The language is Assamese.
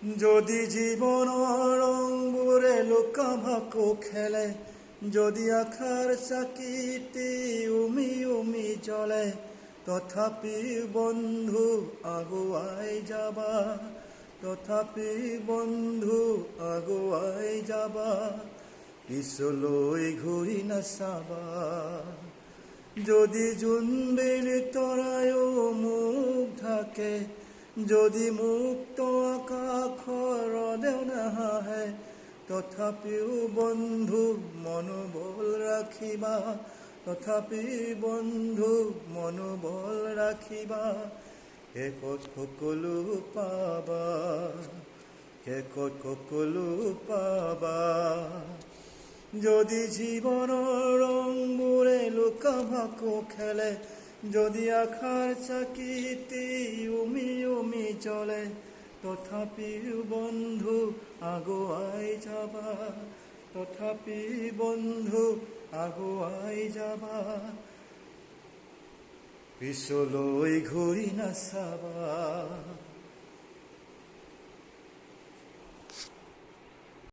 যদি জীৱনৰ ৰংবোৰে লুকা-ভাকু খেলে, যদি আশাৰ চাকিটি উমি উমি জ্বলে, তথাপি বন্ধু আগুৱাই যাবা, তথাপি বন্ধু আগুৱাই যাবা, পিছলৈ ঘূৰি নাচাবা। যদি জোনবিৰি তৰায়ো মুখ ঢাকে, যদি মুক্ত আকাশৰ ৰদেও নাহে, তথাপিও বন্ধু মনোবল ৰাখিবা, তথাপি বন্ধু মনোবল ৰাখিবা। শেষত সকলো পাবা, শেষত সকলো পাবা। যদি জীৱনৰ ৰংবোৰে লুকা-ভাকু খেলে, যদি আশাৰ চাকিটি উমি উমি জ্বলে, তথাপিও বন্ধু আগুৱাই যাবা, তথাপি বন্ধু আগুৱাই যাবা, পিছলৈ ঘূৰি নাচাবা।